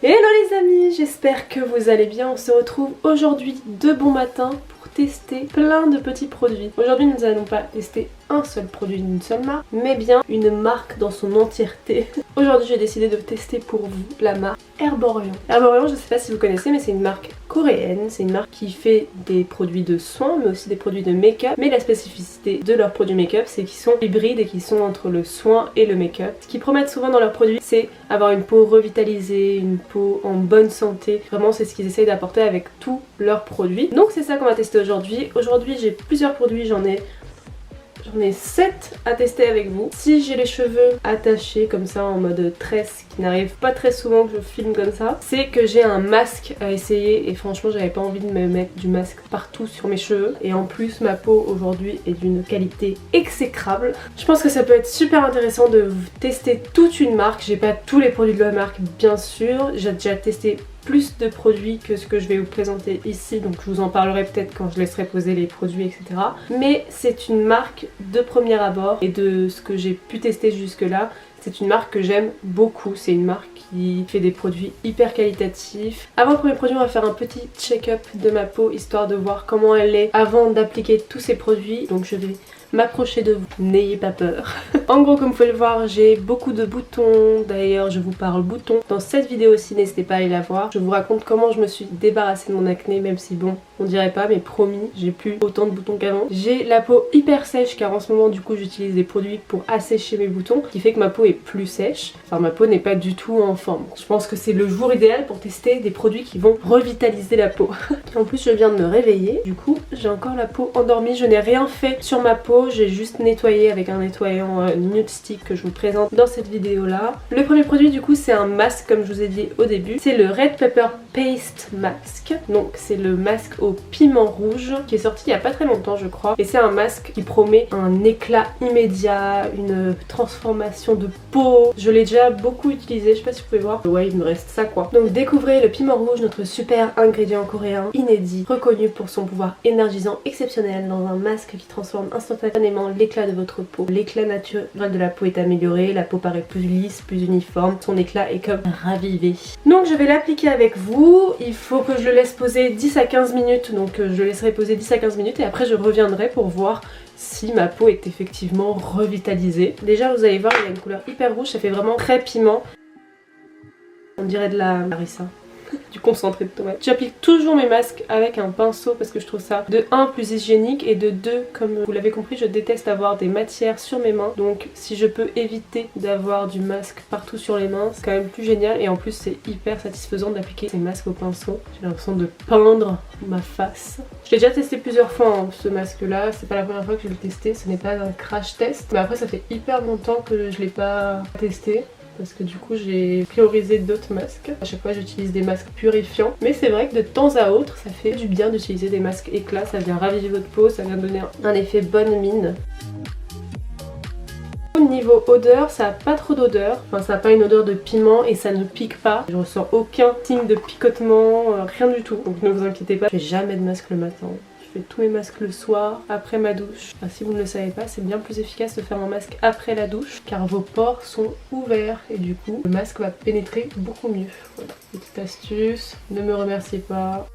Hello les amis, j'espère que vous allez bien. On se retrouve aujourd'hui de bon matin pour tester plein de petits produits. Aujourd'hui nous n'allons pas tester un seul produit d'une seule marque, mais bien une marque dans son entièreté. Aujourd'hui j'ai décidé de tester pour vous la marque Herborian. Herborian, je ne sais pas si vous connaissez, mais c'est une marque coréenne. C'est une marque qui fait des produits de soins mais aussi des produits de make-up. Mais la spécificité de leurs produits make-up, c'est qu'ils sont hybrides et qu'ils sont entre le soin et le make-up. Ce qu'ils promettent souvent dans leurs produits, c'est avoir une peau revitalisée, une peau en bonne santé. Vraiment c'est ce qu'ils essayent d'apporter avec tous leurs produits. Donc c'est ça qu'on va tester aujourd'hui. Aujourd'hui j'ai plusieurs produits, j'en ai 7 à tester avec vous. Si j'ai les cheveux attachés comme ça en mode tresse, qui n'arrive pas très souvent que je filme comme ça, c'est que j'ai un masque à essayer et franchement j'avais pas envie de me mettre du masque partout sur mes cheveux. Et en plus ma peau aujourd'hui est d'une qualité exécrable. Je pense que ça peut être super intéressant de tester toute une marque. J'ai pas tous les produits de la marque bien sûr, j'ai déjà testé plus de produits que ce que je vais vous présenter ici, donc je vous en parlerai peut-être quand je laisserai poser les produits, etc. Mais c'est une marque de premier abord et de ce que j'ai pu tester jusque là, c'est une marque que j'aime beaucoup. C'est une marque qui fait des produits hyper qualitatifs. Avant le premier produit, on va faire un petit check-up de ma peau histoire de voir comment elle est avant d'appliquer tous ces produits. Donc je vais m'approcher de vous, n'ayez pas peur. En gros, comme vous pouvez le voir, j'ai beaucoup de boutons. D'ailleurs je vous parle boutons dans cette vidéo aussi, n'hésitez pas à aller la voir. Je vous raconte comment je me suis débarrassée de mon acné, même si bon, on dirait pas, mais promis, j'ai plus autant de boutons qu'avant. J'ai la peau hyper sèche car en ce moment du coup j'utilise des produits pour assécher mes boutons, ce qui fait que ma peau est plus sèche. Enfin ma peau n'est pas du tout en forme. Je pense que c'est le jour idéal pour tester des produits qui vont revitaliser la peau. En plus je viens de me réveiller, du coup j'ai encore la peau endormie, je n'ai rien fait sur ma peau. J'ai juste nettoyé avec un nettoyant nude stick que je vous présente dans cette vidéo là. Le premier produit du coup c'est un masque comme je vous ai dit au début. C'est le Red Pepper Paste Mask. Donc c'est le masque au piment rouge qui est sorti il n'y a pas très longtemps je crois. Et c'est un masque qui promet un éclat immédiat, une transformation de peau. Je l'ai déjà beaucoup utilisé, je sais pas si vous pouvez voir. Ouais il me reste ça quoi. Donc découvrez le piment rouge, notre super ingrédient coréen inédit, reconnu pour son pouvoir énergisant exceptionnel dans un masque qui transforme instantanément l'éclat de votre peau. L'éclat naturel de la peau est amélioré, la peau paraît plus lisse, plus uniforme, son éclat est comme ravivé. Donc je vais l'appliquer avec vous, il faut que je le laisse poser 10 à 15 minutes, donc je le laisserai poser 10 à 15 minutes et après je reviendrai pour voir si ma peau est effectivement revitalisée. Déjà vous allez voir, il y a une couleur hyper rouge, ça fait vraiment très piment. On dirait de la harissa. Du concentré de tomate. J'applique toujours mes masques avec un pinceau parce que je trouve ça de 1 plus hygiénique et de 2 comme vous l'avez compris je déteste avoir des matières sur mes mains, donc si je peux éviter d'avoir du masque partout sur les mains c'est quand même plus génial et en plus c'est hyper satisfaisant d'appliquer ces masques au pinceau. J'ai l'impression de peindre ma face. Je l'ai déjà testé plusieurs fois hein, ce masque là, c'est pas la première fois que je le testais, ce n'est pas un crash test mais après ça fait hyper longtemps que je l'ai pas testé. Parce que du coup j'ai priorisé d'autres masques. À chaque fois j'utilise des masques purifiants. Mais c'est vrai que de temps à autre ça fait du bien d'utiliser des masques éclats. Ça vient raviver votre peau, ça vient donner un effet bonne mine. Au niveau odeur, ça n'a pas trop d'odeur. Enfin ça n'a pas une odeur de piment et ça ne pique pas. Je ressens aucun signe de picotement, rien du tout. Donc ne vous inquiétez pas, je fais jamais de masque le matin. Je fais tous mes masques le soir, après ma douche. Enfin, si vous ne le savez pas, c'est bien plus efficace de faire un masque après la douche car vos pores sont ouverts et du coup le masque va pénétrer beaucoup mieux. Voilà, petite astuce, ne me remerciez pas.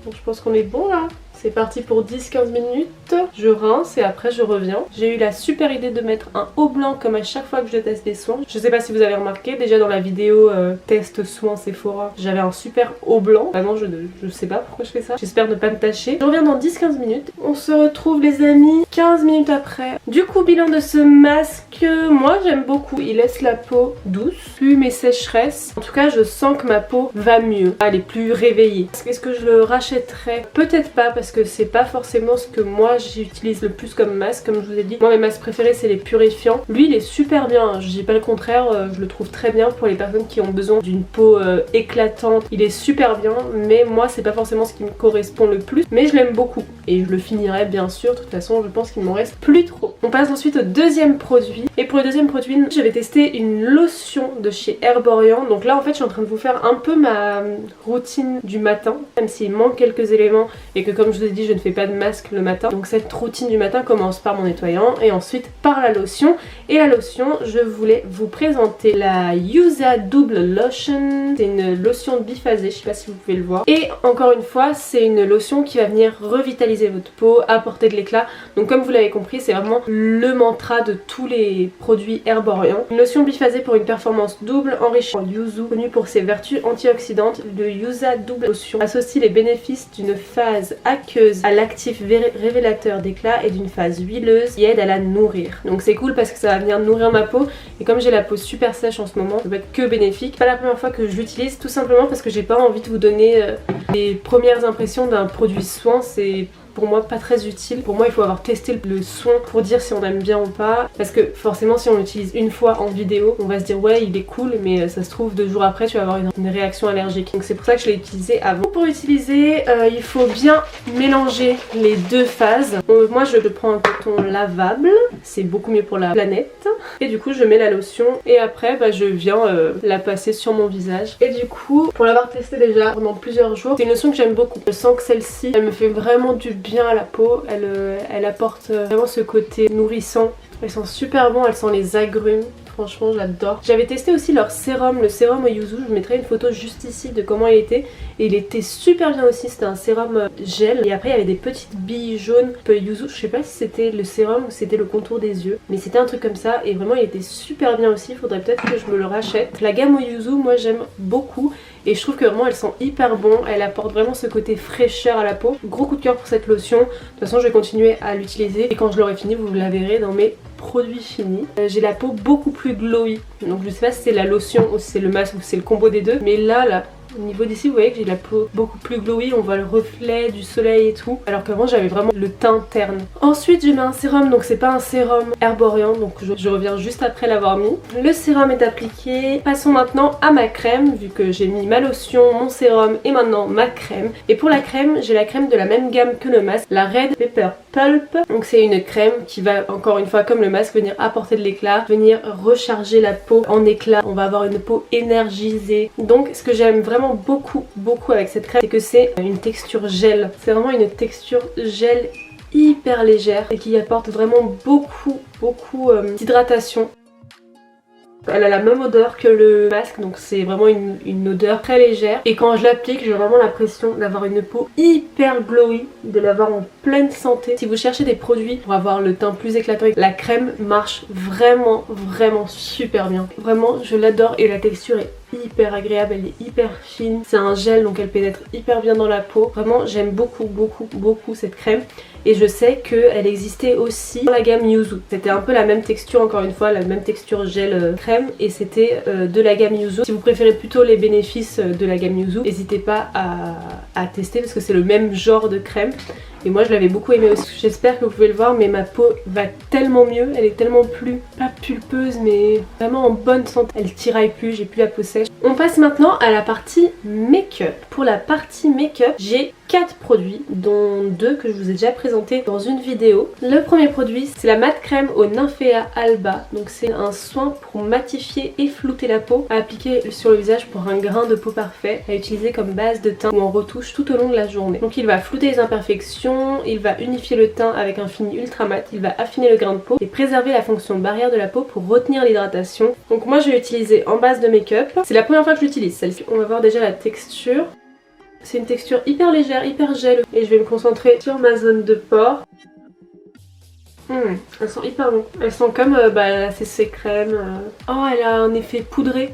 Donc je pense qu'on est bon là. C'est parti pour 10-15 minutes. Je rince et après je reviens. J'ai eu la super idée de mettre un haut blanc comme à chaque fois que je teste des soins. Je sais pas si vous avez remarqué, déjà dans la vidéo test soins Sephora, j'avais un super haut blanc. Vraiment je sais pas pourquoi je fais ça. J'espère ne pas me tâcher. Je reviens dans 10-15 minutes. On se retrouve les amis 15 minutes après. Du coup bilan de ce masque, moi j'aime beaucoup. Il laisse la peau douce, plus mes sécheresses. En tout cas je sens que ma peau va mieux. Elle est plus réveillée. Est-ce que je le rachèterais? Peut-être pas parce que c'est pas forcément ce que moi j'utilise le plus comme masque. Comme je vous ai dit, moi mes masques préférés c'est les purifiants. Lui il est super bien, je dis pas le contraire, je le trouve très bien pour les personnes qui ont besoin d'une peau éclatante. Il est super bien mais moi c'est pas forcément ce qui me correspond le plus, mais je l'aime beaucoup et je le finirai bien sûr. De toute façon je pense qu'il m'en reste plus trop. On passe ensuite au deuxième produit et pour le deuxième produit je vais tester une lotion de chez Herborian. Donc là en fait je suis en train de vous faire un peu ma routine du matin, même s'il manque quelques éléments et que comme je vous ai dit, je ne fais pas de masque le matin. Donc cette routine du matin commence par mon nettoyant et ensuite par la lotion. Et la lotion, je voulais vous présenter la Yuza Double Lotion. C'est une lotion biphasée, je sais pas si vous pouvez le voir. Et encore une fois, c'est une lotion qui va venir revitaliser votre peau, apporter de l'éclat. Donc comme vous l'avez compris, c'est vraiment le mantra de tous les produits Herborian. Une lotion biphasée pour une performance double, enrichie en yuzu, connue pour ses vertus antioxydantes. Le Yuza Double Lotion associe les bénéfices d'une phase aqueuse à l'actif révélateur d'éclat et d'une phase huileuse qui aide à la nourrir. Donc c'est cool parce que ça va venir nourrir ma peau, et comme j'ai la peau super sèche en ce moment, ça va être que bénéfique. Pas la première fois que je l'utilise, tout simplement parce que j'ai pas envie de vous donner les premières impressions d'un produit soin. C'est pour moi pas très utile. Pour moi il faut avoir testé le soin pour dire si on aime bien ou pas, parce que forcément si on l'utilise une fois en vidéo on va se dire ouais il est cool, mais ça se trouve 2 jours après tu vas avoir une réaction allergique. Donc c'est pour ça que je l'ai utilisé avant. Pour l'utiliser il faut bien mélanger les deux phases. Moi je prends un coton lavable, c'est beaucoup mieux pour la planète, et du coup je mets la lotion et après je viens la passer sur mon visage. Et du coup pour l'avoir testé déjà pendant plusieurs jours, c'est une lotion que j'aime beaucoup. Je sens que celle-ci elle me fait vraiment du bien à la peau, elle apporte vraiment ce côté nourrissant. Elle sent super bon, elle sent les agrumes. Franchement j'adore. J'avais testé aussi leur sérum, le sérum au yuzu, je vous mettrai une photo juste ici de comment il était, et il était super bien aussi. C'était un sérum gel et après il y avait des petites billes jaunes yuzu. Je sais pas si c'était le sérum ou c'était le contour des yeux, mais c'était un truc comme ça et vraiment il était super bien aussi. Il faudrait peut-être que je me le rachète. La gamme au yuzu moi j'aime beaucoup et je trouve que vraiment elle sent hyper bon, elle apporte vraiment ce côté fraîcheur à la peau. Gros coup de cœur pour cette lotion. De toute façon je vais continuer à l'utiliser et quand je l'aurai fini vous la verrez dans mes produits finis. J'ai la peau beaucoup plus glowy, donc je sais pas si c'est la lotion ou si c'est le masque ou si c'est le combo des deux, mais là au niveau d'ici vous voyez que j'ai la peau beaucoup plus glowy, on voit le reflet du soleil et tout, alors qu'avant j'avais vraiment le teint terne. Ensuite je mets un sérum, donc c'est pas un sérum Herborian, donc je reviens juste après l'avoir mis. Le sérum est appliqué. Passons maintenant à ma crème, vu que j'ai mis ma lotion, mon sérum et maintenant ma crème. Et pour la crème, j'ai la crème de la même gamme que le masque, la Red Pepper Pulp. Donc c'est une crème qui va encore une fois comme le masque venir apporter de l'éclat, venir recharger la peau en éclat. On va avoir une peau énergisée. Donc ce que j'aime vraiment beaucoup avec cette crème, c'est que c'est une texture gel. C'est vraiment une texture gel hyper légère et qui apporte vraiment beaucoup d'hydratation. Elle a la même odeur que le masque, donc c'est vraiment une odeur très légère. Et quand je l'applique, j'ai vraiment l'impression d'avoir une peau hyper glowy, de l'avoir en pleine santé. Si vous cherchez des produits pour avoir le teint plus éclatant, la crème marche vraiment super bien. Vraiment, je l'adore et la texture est hyper agréable, elle est hyper fine. C'est un gel donc elle pénètre hyper bien dans la peau. Vraiment, j'aime beaucoup cette crème. Et je sais qu'elle existait aussi dans la gamme Yuzu. C'était un peu la même texture, encore une fois, la même texture gel crème, et c'était de la gamme Yuzu. Si vous préférez plutôt les bénéfices de la gamme Yuzu, n'hésitez pas à tester parce que c'est le même genre de crème. Et moi je l'avais beaucoup aimé aussi. J'espère que vous pouvez le voir, mais ma peau va tellement mieux. Elle est tellement plus, pas pulpeuse, mais vraiment en bonne santé. Elle tiraille plus, j'ai plus la peau sèche. On passe maintenant à la partie make-up. Pour la partie make-up, j'ai 4 produits, dont 2 que je vous ai déjà présentés dans une vidéo. Le premier produit, c'est la mat crème au Nymphea Alba. Donc c'est un soin pour matifier et flouter la peau, à appliquer sur le visage pour un grain de peau parfait, à utiliser comme base de teint ou en retouche tout au long de la journée. Donc il va flouter les imperfections, il va unifier le teint avec un fini ultra mat, il va affiner le grain de peau et préserver la fonction barrière de la peau pour retenir l'hydratation. Donc moi je l'ai utilisé en base de make-up. C'est la première fois que je l'utilise celle-ci. On va voir déjà la texture. C'est une texture hyper légère, hyper gel. Et je vais me concentrer sur ma zone de pores. Elle sent hyper bon. Elle sent comme la CC crème. Oh, elle a un effet poudré.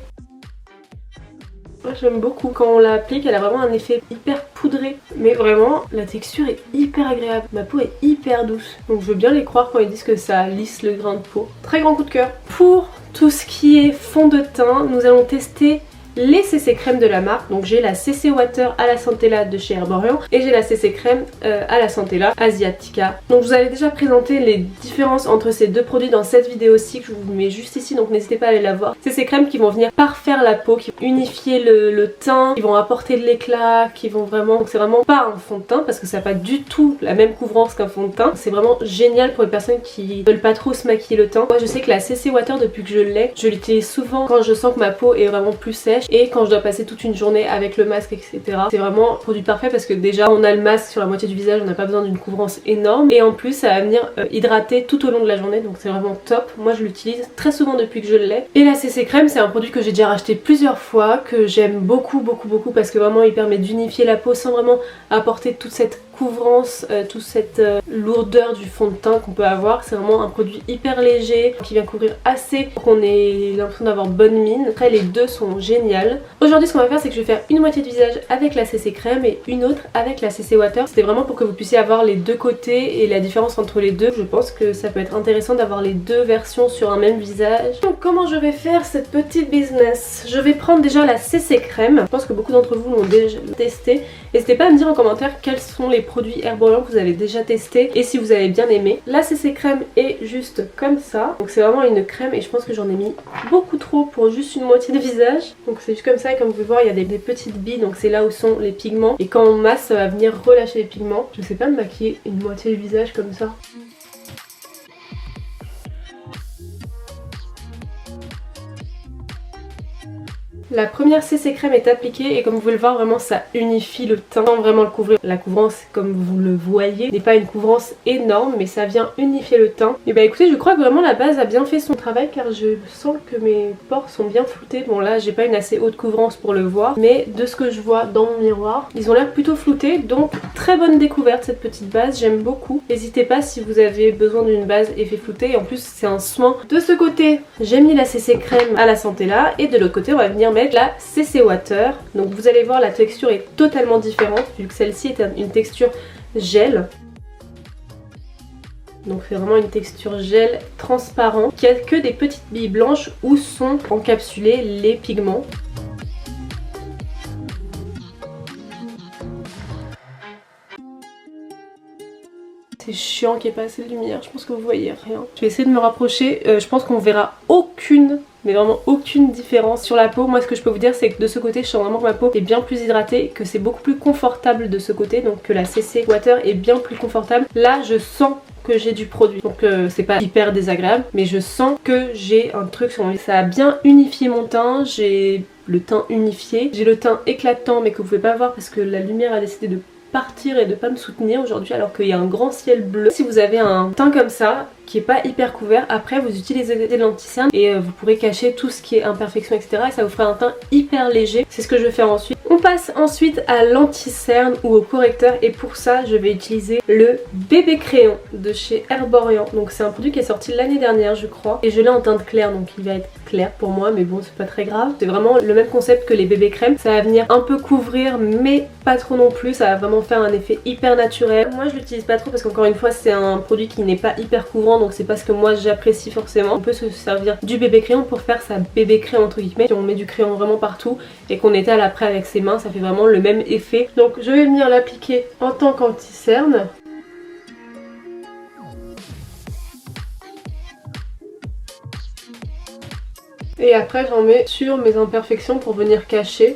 J'aime beaucoup. Quand on l'applique, elle a vraiment un effet hyper poudré. Mais vraiment, la texture est hyper agréable. Ma peau est hyper douce. Donc je veux bien les croire quand ils disent que ça lisse le grain de peau. Très grand coup de cœur. Pour tout ce qui est fond de teint, nous allons tester les CC crème de la marque. Donc j'ai la CC Water à la Centella de chez Herborian et j'ai la CC crème à la Centella Asiatica. Donc je vous avais déjà présenté les différences entre ces deux produits dans cette vidéo aussi que je vous mets juste ici, donc n'hésitez pas à aller la voir. C'est ces crèmes qui vont venir parfaire la peau, qui vont unifier le teint, qui vont apporter de l'éclat, qui vont vraiment... Donc c'est vraiment pas un fond de teint parce que ça n'a pas du tout la même couvrance qu'un fond de teint. C'est vraiment génial pour les personnes qui veulent pas trop se maquiller le teint. Moi je sais que la CC Water, depuis que je l'ai, je l'utilise souvent quand je sens que ma peau est vraiment plus sèche. sèche et quand je dois passer toute une journée avec le masque, etc. C'est vraiment un produit parfait parce que déjà on a le masque sur la moitié du visage, on n'a pas besoin d'une couvrance énorme et en plus ça va venir hydrater tout au long de la journée, donc c'est vraiment top. Moi je l'utilise très souvent depuis que je l'ai. Et la CC crème, c'est un produit que j'ai déjà racheté plusieurs fois, que j'aime beaucoup parce que vraiment il permet d'unifier la peau sans vraiment apporter toute cette couvrance, toute cette lourdeur du fond de teint qu'on peut avoir. C'est vraiment un produit hyper léger qui vient couvrir assez pour qu'on ait l'impression d'avoir bonne mine. Après les deux sont géniales. Aujourd'hui ce qu'on va faire, c'est que je vais faire une moitié de visage avec la CC crème et une autre avec la CC water. C'était vraiment pour que vous puissiez avoir les deux côtés et la différence entre les deux. Je pense que ça peut être intéressant d'avoir les deux versions sur un même visage. Donc comment je vais faire cette petite business? Je vais prendre déjà la CC crème. Je pense que beaucoup d'entre vous l'ont déjà testé. N'hésitez pas à me dire en commentaire quels sont les produits Herborian que vous avez déjà testé et si vous avez bien aimé. La CC crème est juste comme ça. Donc c'est vraiment une crème et je pense que j'en ai mis beaucoup trop pour juste une moitié de visage. Donc c'est juste comme ça et comme vous pouvez voir il y a des petites billes, donc c'est là où sont les pigments. Et quand on masse ça va venir relâcher les pigments. Je sais pas me maquiller une moitié du visage comme ça. La première CC crème est appliquée et comme vous pouvez le voir vraiment ça unifie le teint sans vraiment le couvrir. La couvrance comme vous le voyez n'est pas une couvrance énorme mais ça vient unifier le teint. Et bah écoutez, je crois que vraiment la base a bien fait son travail car je sens que mes pores sont bien floutés. Bon là j'ai pas une assez haute couvrance pour le voir mais de ce que je vois dans mon miroir ils ont l'air plutôt floutés, donc très bonne découverte cette petite base, j'aime beaucoup. N'hésitez pas si vous avez besoin d'une base effet flouté et en plus c'est un soin. De ce côté j'ai mis la CC crème à la santé là et de l'autre côté on va venir mettre la CC water. Donc vous allez voir la texture est totalement différente vu que celle-ci est une texture gel. Donc c'est vraiment une texture gel transparent qui a que des petites billes blanches où sont encapsulés les pigments. C'est chiant qu'il n'y ait pas assez de lumière, je pense que vous voyez rien. Je vais essayer de me rapprocher, je pense qu'on verra aucune, mais vraiment aucune différence sur la peau. Moi ce que je peux vous dire c'est que de ce côté je sens vraiment que ma peau est bien plus hydratée, que c'est beaucoup plus confortable de ce côté, donc que la CC Water est bien plus confortable. Là je sens que j'ai du produit, donc c'est pas hyper désagréable mais je sens que j'ai un truc sur mon visage. Ça a bien unifié mon teint, j'ai le teint unifié, j'ai le teint éclatant mais que vous pouvez pas voir parce que la lumière a décidé de partir et de pas me soutenir aujourd'hui alors qu'il y a un grand ciel bleu. Si vous avez un teint comme ça qui est pas hyper couvert, après vous utilisez des lentilles et vous pourrez cacher tout ce qui est imperfection etc et ça vous fera un teint hyper léger. C'est ce que je vais faire ensuite. On passe ensuite à l'anti-cerne ou au correcteur et pour ça je vais utiliser le bébé crayon de chez Herborian. Donc c'est un produit qui est sorti l'année dernière je crois et je l'ai en teinte claire donc il va être clair pour moi mais bon c'est pas très grave. C'est vraiment le même concept que les bébés crèmes, ça va venir un peu couvrir mais pas trop non plus, ça va vraiment faire un effet hyper naturel. Moi je l'utilise pas trop parce qu'encore une fois c'est un produit qui n'est pas hyper couvrant donc c'est pas ce que moi j'apprécie forcément. On peut se servir du bébé crayon pour faire sa bébé crayon entre guillemets. Si on met du crayon vraiment partout et qu'on étale après avec ses mains ça fait vraiment le même effet. Donc je vais venir l'appliquer en tant qu'anti-cerne. Et après j'en mets sur mes imperfections pour venir cacher.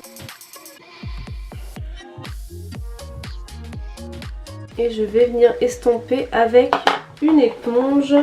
Et je vais venir estomper avec une éponge.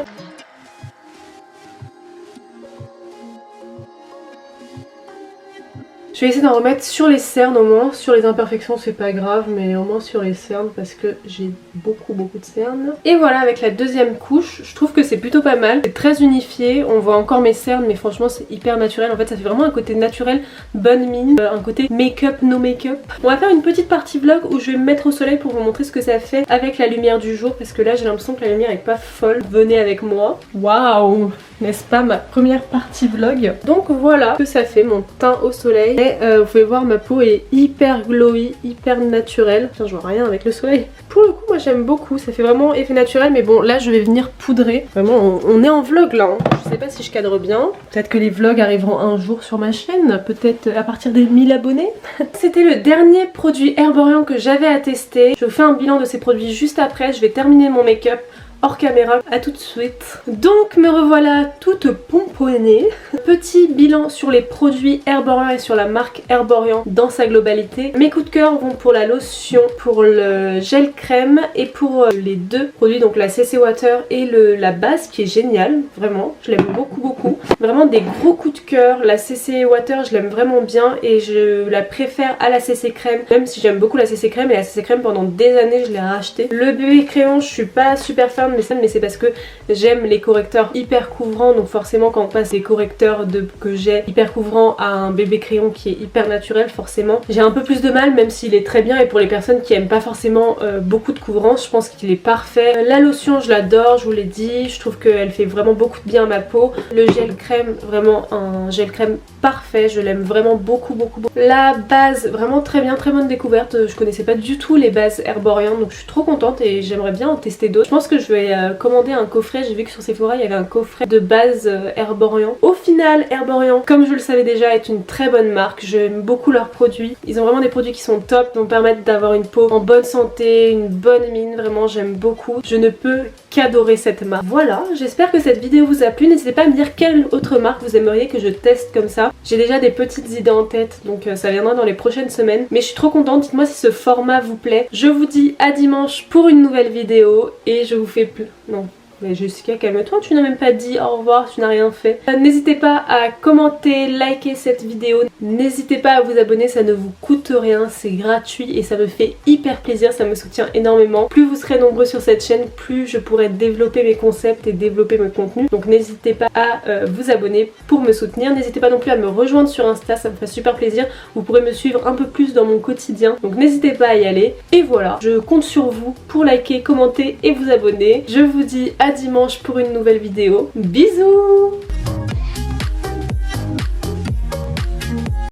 Je vais essayer d'en remettre sur les cernes au moins, sur les imperfections c'est pas grave mais au moins sur les cernes parce que j'ai beaucoup de cernes. Et voilà avec la deuxième couche, je trouve que c'est plutôt pas mal, c'est très unifié, on voit encore mes cernes mais franchement c'est hyper naturel, en fait ça fait vraiment un côté naturel, bonne mine, un côté make-up, no make-up. On va faire une petite partie vlog où je vais me mettre au soleil pour vous montrer ce que ça fait avec la lumière du jour parce que là j'ai l'impression que la lumière est pas folle, venez avec moi. Waouh, n'est-ce pas ma première partie vlog. Donc voilà ce que ça fait mon teint au soleil. Et vous pouvez voir ma peau est hyper glowy, hyper naturelle. Putain je vois rien avec le soleil. Pour le coup moi j'aime beaucoup, ça fait vraiment effet naturel mais bon là je vais venir poudrer. Vraiment on est en vlog là, hein. Je sais pas si je cadre bien. Peut-être que les vlogs arriveront un jour sur ma chaîne, peut-être à partir des 1000 abonnés. C'était le dernier produit Herborian que j'avais à tester. Je vous fais un bilan de ces produits juste après, je vais terminer mon make-up hors caméra, à tout de suite. Donc me revoilà toute pomponnée. Petit bilan sur les produits Herborian et sur la marque Herborian dans sa globalité. Mes coups de cœur vont pour la lotion, pour le gel crème et pour les deux produits, donc la CC Water et la base qui est géniale, vraiment, je l'aime beaucoup. Vraiment des gros coups de cœur. La CC Water je l'aime vraiment bien et je la préfère à la CC Crème, même si j'aime beaucoup la CC Crème, et la CC Crème pendant des années je l'ai racheté. Le bébé crayon je suis pas super fan mais c'est parce que j'aime les correcteurs hyper couvrants, donc forcément quand on passe des correcteurs que j'ai hyper couvrants à un bébé crayon qui est hyper naturel, forcément j'ai un peu plus de mal, même s'il est très bien, et pour les personnes qui aiment pas forcément beaucoup de couvrance, je pense qu'il est parfait. La lotion je l'adore, je vous l'ai dit, je trouve qu'elle fait vraiment beaucoup de bien à ma peau. Le gel crème, vraiment un gel crème parfait, je l'aime vraiment beaucoup. La base, vraiment très bien, très bonne découverte, je connaissais pas du tout les bases Herborian, donc je suis trop contente et j'aimerais bien en tester d'autres. Je pense que je vais commander un coffret, j'ai vu que sur Sephora il y avait un coffret de base Herborian. Au final, Herborian, comme je le savais déjà, est une très bonne marque, j'aime beaucoup leurs produits, ils ont vraiment des produits qui sont top, qui vont permettre d'avoir une peau en bonne santé, une bonne mine, vraiment j'aime beaucoup, je ne peux qu'adorer cette marque. Voilà, j'espère que cette vidéo vous a plu, n'hésitez pas à me dire quelle autre marque vous aimeriez que je teste comme ça. J'ai déjà des petites idées en tête, donc ça viendra dans les prochaines semaines, mais je suis trop contente, dites-moi si ce format vous plaît. Je vous dis à dimanche pour une nouvelle vidéo et je vous fais non. Mais Jessica, calme-toi, tu n'as même pas dit au revoir, tu n'as rien fait. N'hésitez pas à commenter, liker cette vidéo. N'hésitez pas à vous abonner, ça ne vous coûte rien, c'est gratuit et ça me fait hyper plaisir, ça me soutient énormément. Plus vous serez nombreux sur cette chaîne, plus je pourrai développer mes concepts et développer mes contenus. Donc n'hésitez pas à vous abonner pour me soutenir. N'hésitez pas non plus à me rejoindre sur Insta, ça me fait super plaisir. Vous pourrez me suivre un peu plus dans mon quotidien. Donc n'hésitez pas à y aller. Et voilà, je compte sur vous pour liker, commenter et vous abonner. Je vous dis à dimanche pour une nouvelle vidéo. Bisous!